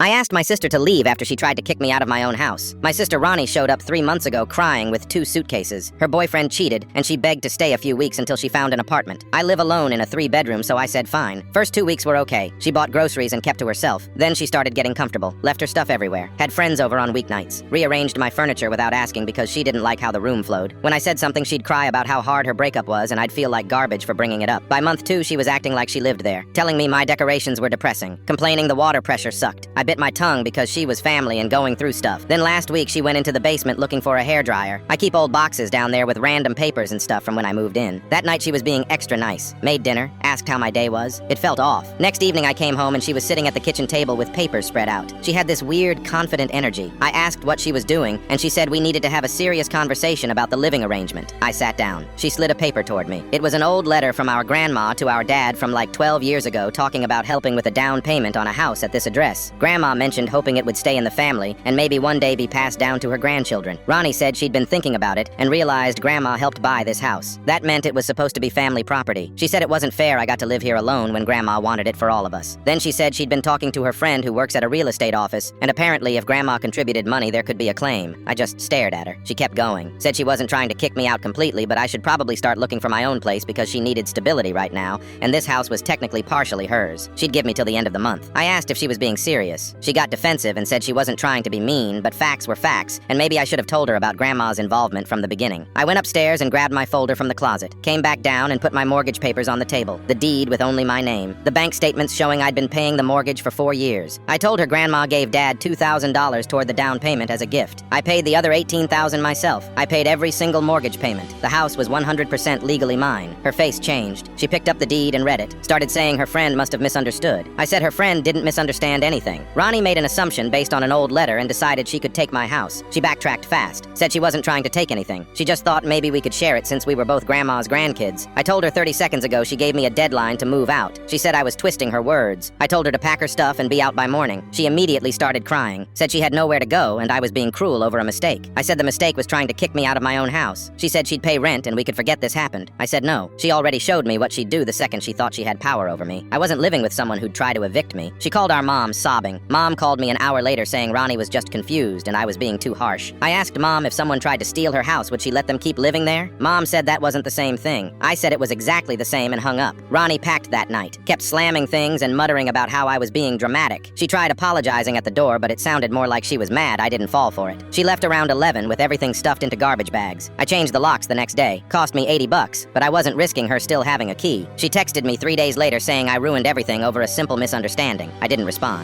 I asked my sister to leave after she tried to kick me out of my own house. My sister Ronnie showed up 3 months ago crying with 2 suitcases. Her boyfriend cheated, and she begged to stay a few weeks until she found an apartment. I live alone in a 3-bedroom, so I said fine. First 2 weeks were okay. She bought groceries and kept to herself. Then she started getting comfortable, left her stuff everywhere, had friends over on weeknights, rearranged my furniture without asking because she didn't like how the room flowed. When I said something, she'd cry about how hard her breakup was, and I'd feel like garbage for bringing it up. By month 2, she was acting like she lived there, telling me my decorations were depressing, complaining the water pressure sucked. I bit my tongue because she was family and going through stuff. Then last week, she went into the basement looking for a hairdryer. I keep old boxes down there with random papers and stuff from when I moved in. That night, she was being extra nice, made dinner, asked how my day was. It felt off. Next evening, I came home and she was sitting at the kitchen table with papers spread out. She had this weird, confident energy. I asked what she was doing, and she said we needed to have a serious conversation about the living arrangement. I sat down. She slid a paper toward me. It was an old letter from our grandma to our dad from like 12 years ago talking about helping with a down payment on a house at this address. Grandma mentioned hoping it would stay in the family and maybe one day be passed down to her grandchildren. Ronnie said she'd been thinking about it and realized Grandma helped buy this house. That meant it was supposed to be family property. She said it wasn't fair I got to live here alone when Grandma wanted it for all of us. Then she said she'd been talking to her friend who works at a real estate office, and apparently if Grandma contributed money there could be a claim. I just stared at her. She kept going. Said she wasn't trying to kick me out completely, but I should probably start looking for my own place because she needed stability right now, and this house was technically partially hers. She'd give me till the end of the month. I asked if she was being serious. She got defensive and said she wasn't trying to be mean, but facts were facts, and maybe I should have told her about Grandma's involvement from the beginning. I went upstairs and grabbed my folder from the closet, came back down and put my mortgage papers on the table, the deed with only my name, the bank statements showing I'd been paying the mortgage for 4 years. I told her Grandma gave Dad $2,000 toward the down payment as a gift. I paid the other $18,000 myself. I paid every single mortgage payment. The house was 100% legally mine. Her face changed. She picked up the deed and read it, started saying her friend must have misunderstood. I said her friend didn't misunderstand anything. Ronnie made an assumption based on an old letter and decided she could take my house. She backtracked fast, said she wasn't trying to take anything. She just thought maybe we could share it since we were both Grandma's grandkids. I told her 30 seconds ago she gave me a deadline to move out. She said I was twisting her words. I told her to pack her stuff and be out by morning. She immediately started crying, said she had nowhere to go and I was being cruel over a mistake. I said the mistake was trying to kick me out of my own house. She said she'd pay rent and we could forget this happened. I said no. She already showed me what she'd do the second she thought she had power over me. I wasn't living with someone who'd try to evict me. She called our mom, sobbing. Mom called me an hour later saying Ronnie was just confused and I was being too harsh. I asked Mom if someone tried to steal her house, would she let them keep living there? Mom said that wasn't the same thing. I said it was exactly the same and hung up. Ronnie packed that night, kept slamming things and muttering about how I was being dramatic. She tried apologizing at the door, but it sounded more like she was mad I didn't fall for it. She left around 11 with everything stuffed into garbage bags. I changed the locks the next day. Cost me $80, but I wasn't risking her still having a key. She texted me 3 days later saying I ruined everything over a simple misunderstanding. I didn't respond.